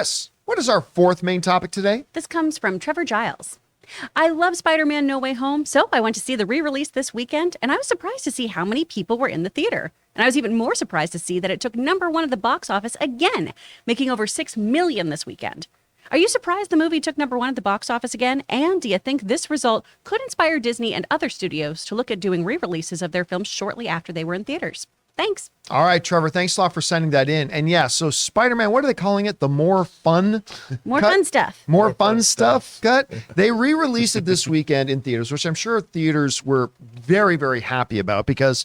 Chris, what is our fourth main topic today? This comes from Trevor Gilles. I love Spider-Man No Way Home, so I went to see the re-release this weekend, and I was surprised to see how many people were in the theater. And I was even more surprised to see that it took #1 at the box office again, making over $6 million this weekend. Are you surprised the movie took #1 at the box office again? And do you think this result could inspire Disney and other studios to look at doing re-releases of their films shortly after they were in theaters? Thanks. All right, Trevor, thanks a lot for sending that in. And yeah, so Spider-Man, what are they calling it? The more fun? Fun stuff. More fun stuff cut. They re-released it this weekend in theaters, which I'm sure theaters were very, very happy about because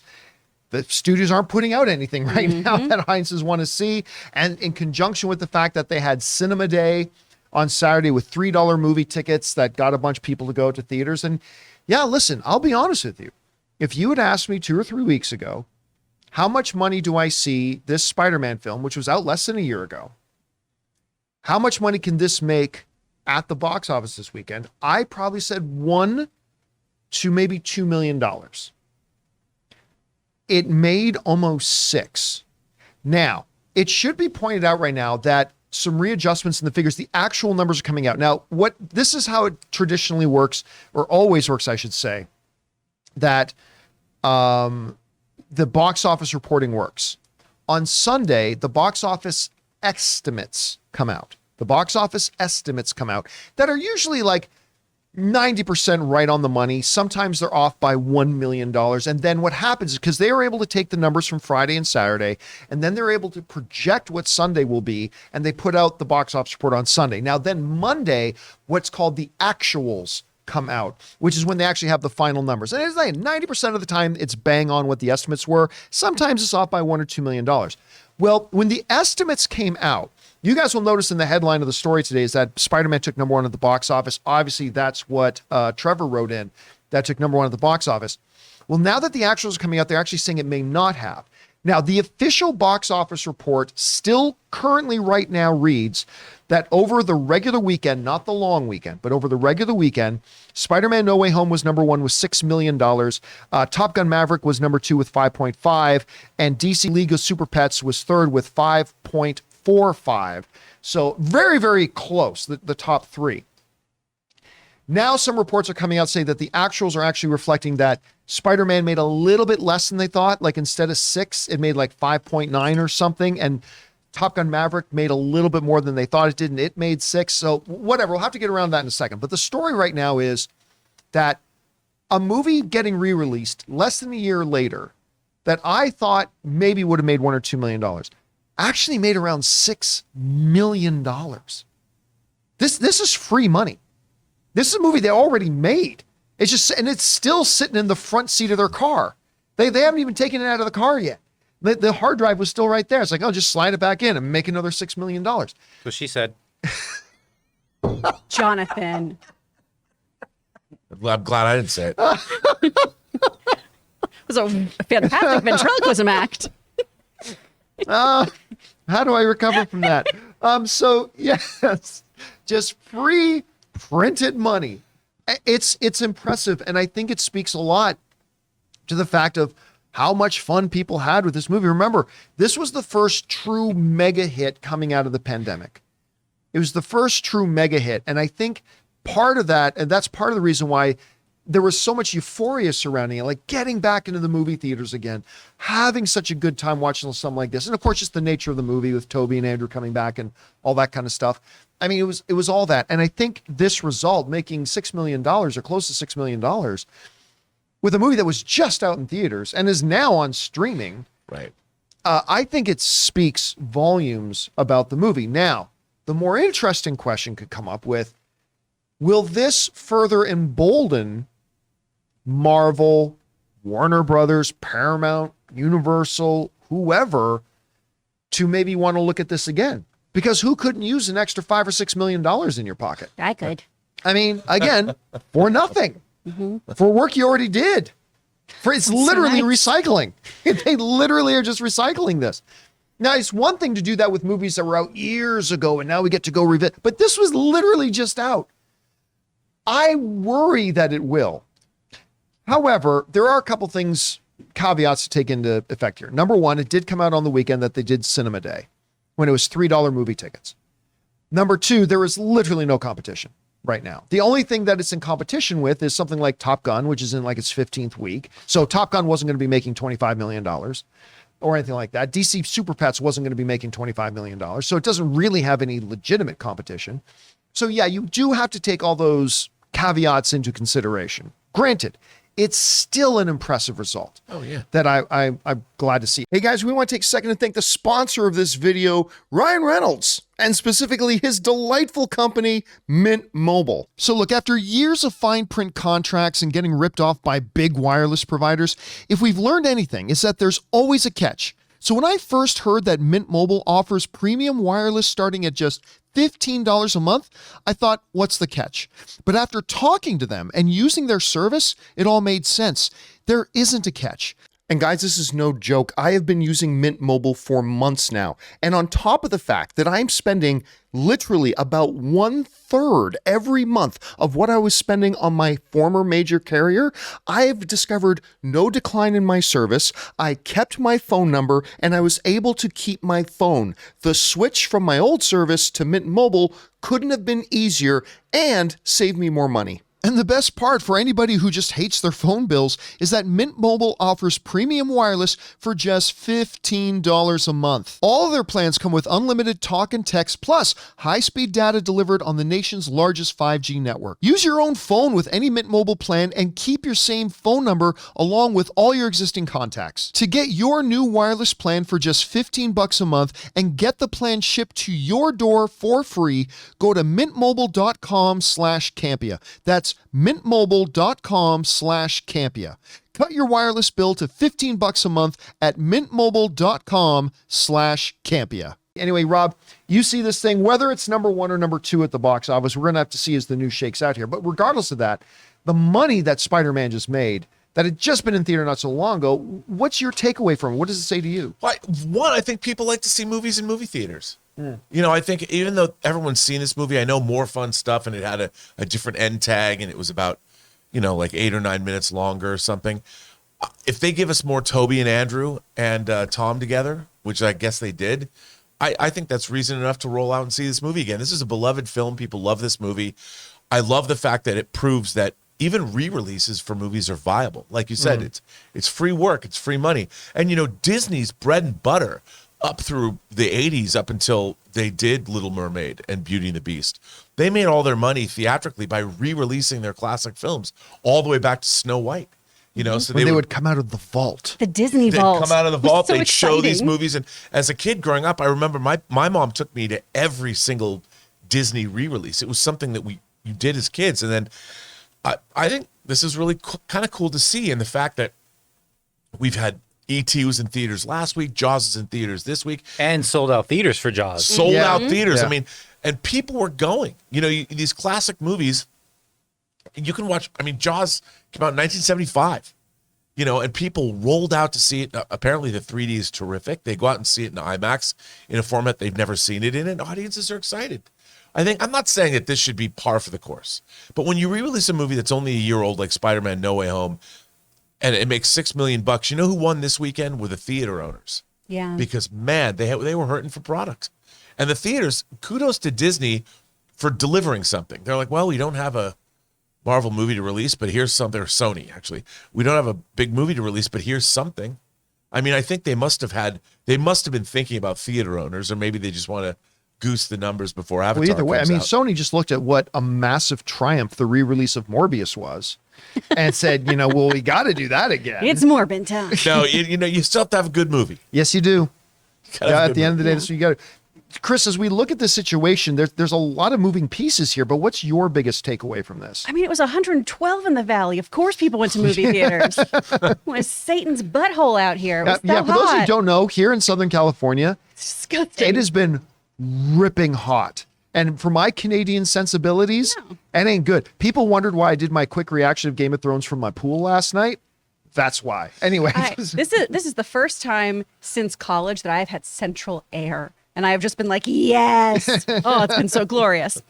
the studios aren't putting out anything right now that audiences want to see. And in conjunction with the fact that they had Cinema Day on Saturday with $3 movie tickets that got a bunch of people to go to theaters. And yeah, listen, I'll be honest with you. If you had asked me 2 or 3 weeks ago, how much money do I see this Spider-Man film, which was out less than a year ago, how much money can this make at the box office this weekend? I probably said $1 to maybe $2 million. It made almost $6 million. Now, it should be pointed out right now that some readjustments in the figures, the actual numbers are coming out. Now, this is how it traditionally works, or always works, I should say, that the box office reporting works. On Sunday, the box office estimates come out. The box office estimates come out that are usually like 90% right on the money. Sometimes they're off by $1 million. And then what happens is because they are able to take the numbers from Friday and Saturday, and then they're able to project what Sunday will be, and they put out the box office report on Sunday. Now, then Monday, what's called the actuals come out, which is when they actually have the final numbers. And it's like 90% of the time it's bang on what the estimates were. Sometimes it's off by $1 or $2 million. Well, when the estimates came out, you guys will notice in the headline of the story today is that Spider-Man took #1 at the box office. Obviously, that's what Trevor wrote in, that took #1 at the box office. Well, now that the actuals are coming out, they're actually saying it may not have. Now, the official box office report still currently right now reads that over the regular weekend, not the long weekend, but over the regular weekend, Spider-Man No Way Home was #1 with $6 million. Top Gun Maverick was #2 with 5.5, and DC League of Super Pets was third with 5.45. So very, very close, the top three. Now some reports are coming out saying that the actuals are actually reflecting that Spider-Man made a little bit less than they thought. Like instead of 6, it made like 5.9 or something. And Top Gun Maverick made a little bit more than they thought it did, and it made 6. So whatever, we'll have to get around that in a second. But the story right now is that a movie getting re-released less than a year later that I thought maybe would have made $1 or $2 million actually made around $6 million. This is free money. This is a movie they already made. It's just, and it's still sitting in the front seat of their car. They haven't even taken it out of the car yet. The hard drive was still right there. It's like, oh, just slide it back in and make another $6 million. So she said. Jonathan. I'm glad I didn't say it. It was a fantastic ventriloquism act. How do I recover from that? So yes, just free printed money. It's impressive, and I think it speaks a lot to the fact of how much fun people had with this movie. Remember, this was the first true mega hit coming out of the pandemic. It was the first true mega hit, and I think part of that, and that's part of the reason why there was so much euphoria surrounding it, like getting back into the movie theaters again, having such a good time watching something like this. And of course, just the nature of the movie with Toby and Andrew coming back and all that kind of stuff. I mean, it was all that. And I think this result, making $6 million or close to $6 million with a movie that was just out in theaters and is now on streaming. Right. I think it speaks volumes about the movie. Now, the more interesting question could come up with, will this further embolden Marvel, Warner Brothers, Paramount, Universal, whoever, to maybe want to look at this again? Because who couldn't use an extra $5 or $6 million in your pocket? I could. I mean, again, for nothing, for work you already did. It's literally recycling. They literally are just recycling this. Now, it's one thing to do that with movies that were out years ago, and now we get to go revisit. But this was literally just out. I worry that it will. However, there are a couple things, caveats to take into effect here. Number one, it did come out on the weekend that they did Cinema Day, when it was $3 movie tickets. Number two, there is literally no competition right now. The only thing that it's in competition with is something like Top Gun, which is in like its 15th week. So Top Gun wasn't going to be making $25 million or anything like that. DC Super Pets wasn't going to be making $25 million. So it doesn't really have any legitimate competition. So yeah, you do have to take all those caveats into consideration. Granted, it's still an impressive result. Oh, yeah. That I'm glad to see. Hey guys, we want to take a second to thank the sponsor of this video, Ryan Reynolds, and specifically his delightful company, Mint Mobile. So look, after years of fine print contracts and getting ripped off by big wireless providers, if we've learned anything, it's that there's always a catch. So when I first heard that Mint Mobile offers premium wireless starting at just $15 a month, I thought, what's the catch? But after talking to them and using their service, it all made sense. There isn't a catch. And guys, this is no joke. I have been using Mint Mobile for months now. And on top of the fact that I'm spending literally about 1/3 every month of what I was spending on my former major carrier, I've discovered no decline in my service. I kept my phone number and I was able to keep my phone. The switch from my old service to Mint Mobile couldn't have been easier and saved me more money. And the best part for anybody who just hates their phone bills is that Mint Mobile offers premium wireless for just $15 a month. All of their plans come with unlimited talk and text plus high-speed data delivered on the nation's largest 5G network. Use your own phone with any Mint Mobile plan and keep your same phone number along with all your existing contacts. To get your new wireless plan for just $15 a month and get the plan shipped to your door for free, go to mintmobile.com/Campea. That's mintmobile.com/Campea. Cut your wireless bill to $15 a month at mintmobile.com/Campea. Anyway, Rob, you see this thing, whether it's number one or number two at the box office, we're going to have to see as the news shakes out here. But regardless of that, the money that Spider-Man just made, that had just been in theater not so long ago, what's your takeaway from it? What does it say to you? Well, one, I think people like to see movies in movie theaters. You know, I think even though everyone's seen this movie, I know More Fun Stuff, and it had a different end tag, and it was about, you know, like 8 or 9 minutes longer or something. If they give us more Toby and Andrew and Tom together, which I guess they did, I think that's reason enough to roll out and see this movie again. This is a beloved film. People love this movie. I love the fact that it proves that even re-releases for movies are viable. Like you said, it's free work, it's free money. And, you know, Disney's bread and butter up through the 80s, up until they did Little Mermaid and Beauty and the Beast. They made all their money theatrically by re-releasing their classic films all the way back to Snow White. You know, so When they would come out of the vault. The Disney they'd vault. come out of the It was vault, so they'd show these exciting. movies. And as a kid growing up, I remember my mom took me to every single Disney re-release. It was something that you did as kids. And then I think this is really kind of cool to see, in the fact that we've had E.T. was in theaters last week. Jaws is in theaters this week. And sold out theaters for Jaws. Sold out theaters. Yeah. I mean, and people were going. You know, these classic movies, you can watch. I mean, Jaws came out in 1975. You know, and people rolled out to see it. Apparently, the 3D is terrific. They go out and see it in IMAX in a format they've never seen it in, and audiences are excited. I'm not saying that this should be par for the course, but when you re-release a movie that's only a year old, like Spider-Man No Way Home, and it makes $6 million, you know who won this weekend? Were the theater owners. Yeah. Because, man, they were hurting for product. And the theaters, kudos to Disney for delivering something. They're like, well, we don't have a Marvel movie to release, but here's something. Or Sony, actually. We don't have a big movie to release, but here's something. I mean, I think they must have been thinking about theater owners, or maybe they just want to goose the numbers before Avatar Well, either way, I comes mean, out. Sony just looked at what a massive triumph the re-release of Morbius was and said, you know, well, we got to do that again. It's Morbin time. No, you know, you still have to have a good movie. Yes, you do. Gotta have a At good the end of the day, movie. that's what you got to. Chris, as we look at this situation, there's a lot of moving pieces here, but what's your biggest takeaway from this? I mean, it was 112 in the valley. Of course, people went to movie theaters. It was Satan's butthole out here. It was so yeah, for those who hot. don't know, here in Southern California, It's disgusting. it has been ripping hot. And for my Canadian sensibilities, it ain't good. People wondered why I did my quick reaction of Game of Thrones from my pool last night. That's why. Anyway. This is the first time since college that I've had central air And I've just been like, yes. Oh, it's been so glorious.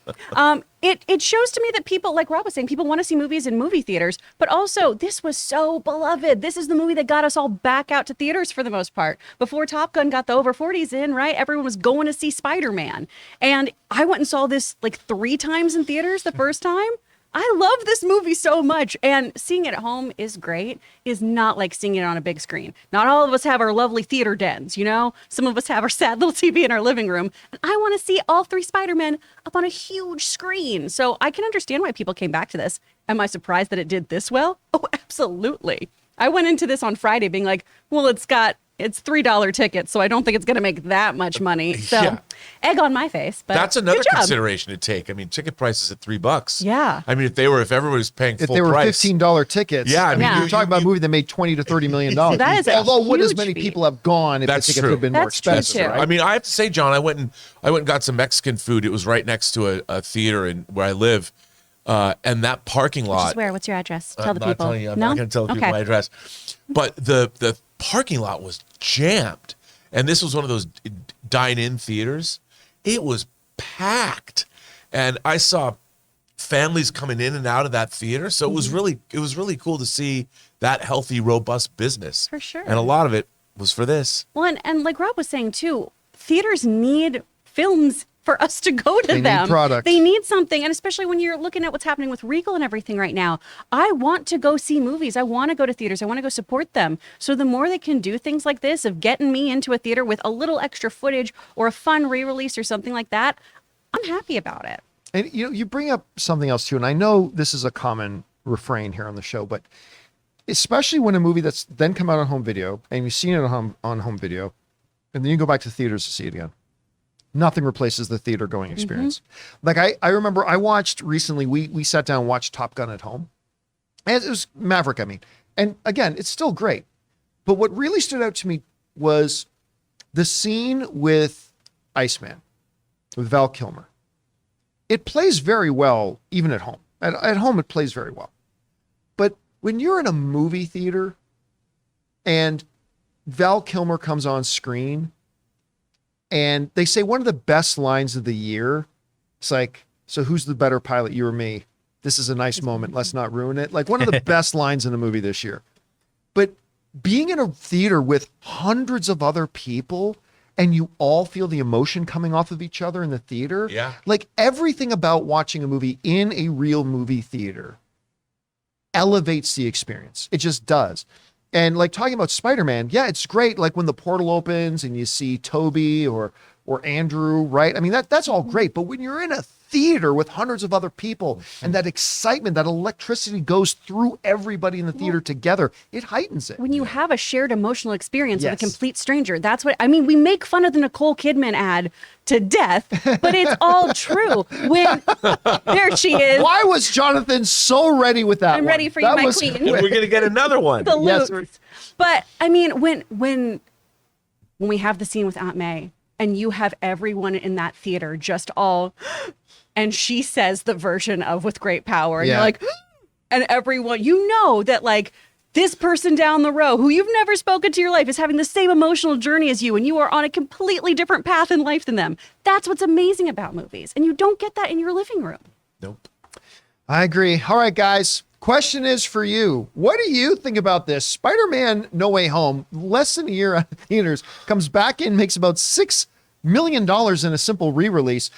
It shows to me that people, like Rob was saying, people want to see movies in movie theaters, but also this was so beloved. This is the movie that got us all back out to theaters for the most part. Before Top Gun got the over 40s in, right? Everyone was going to see Spider-Man. And I went and saw this like 3 times in theaters the first time. I love this movie so much, and seeing it at home is great. Is not like seeing it on a big screen. Not all of us have our lovely theater dens, you know? Some of us have our sad little TV in our living room, and I want to see all 3 Spider-Men up on a huge screen. So I can understand why people came back to this. Am I surprised that it did this well? Oh, absolutely. I went into this on Friday being like, well, it's $3 tickets, so I don't think it's going to make that much money. So Yeah. egg on my face, but That's another good job. consideration to take. I mean, ticket prices at $3. Yeah. I mean, if everybody was paying If full they were price, $15 tickets, Yeah, I mean, Yeah. you're talking about a movie that made $20 to $30 million. That is a Although would as huge many feat. people have gone if That's the tickets true. would have been more That's true, expensive, too. right? I mean, I have to say, John, I went and got some Mexican food. It was right next to a theater where I live, and that parking Which lot. is where? What's your address? Tell I'm the not people. telling you. I'm no? not going to tell the people Okay. my address. But the parking lot was jammed, and this was one of those dine-in theaters. It was packed, and I saw families coming in and out of that theater. So it was really cool to see that healthy, robust business. For sure. And a lot of it was for this. Well, and like Rob was saying too, theaters need films for us to go to They need them. product. They need something, and especially when you're looking at what's happening with Regal and everything right now. I want to go see movies. I want to go to theaters. I want to go support them. So the more they can do things like this of getting me into a theater with a little extra footage or a fun re-release or something like that, I'm happy about it. And you bring up something else too, and I know this is a common refrain here on the show, but especially when a movie that's then come out on home video and you've seen it on home video, and then you go back to theaters to see it again. Nothing replaces the theater going experience. Like I remember I watched recently, we sat down and watched Top Gun at home. And it was Maverick, I mean. And again, it's still great. But what really stood out to me was the scene with Iceman, with Val Kilmer. It plays very well, even at home. At home, it plays very well. But when you're in a movie theater and Val Kilmer comes on screen and they say one of the best lines of the year, it's like, so who's the better pilot, you or me? This is a nice moment. Let's not ruin it. Like one of the best lines in a movie this year. But being in a theater with hundreds of other people and you all feel the emotion coming off of each other in the theater. Yeah. Like everything about watching a movie in a real movie theater elevates the experience. It just does. And like talking about Spider-Man, yeah, it's great. Like when the portal opens and you see Toby or Andrew, right? I mean, that's all great. But when you're in a theater with hundreds of other people and that excitement, that electricity goes through everybody in the theater together, it heightens it. When you have a shared emotional experience with a Yes. complete stranger, that's what I mean. We make fun of the Nicole Kidman ad to death, but it's all true. When there she is, Why was Jonathan so ready with that I'm one? ready for you, That my was queen. And we're going to get another one. the Yes. loops. But I mean, when we have the scene with Aunt May and you have everyone in that theater just all, and she says the version of with great power, and Yeah. you're like, and everyone, you know that like this person down the row who you've never spoken to in your life is having the same emotional journey as you, and you are on a completely different path in life than them. That's what's amazing about movies, and you don't get that in your living room. Nope. I agree. All right, guys. Question is for you. What do you think about this? Spider-Man No Way Home, less than a year out of theaters, comes back in, makes about $6 million in a simple re-release.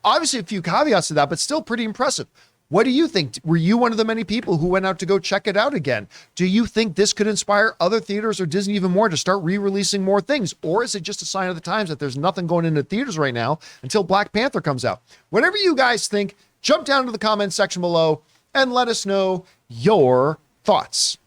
Obviously, a few caveats to that, but still pretty impressive. What do you think? Were you one of the many people who went out to go check it out again? Do you think this could inspire other theaters or Disney even more to start re-releasing more things? Or is it just a sign of the times that there's nothing going into theaters right now until Black Panther comes out? Whatever you guys think, jump down to the comments section below and let us know your thoughts.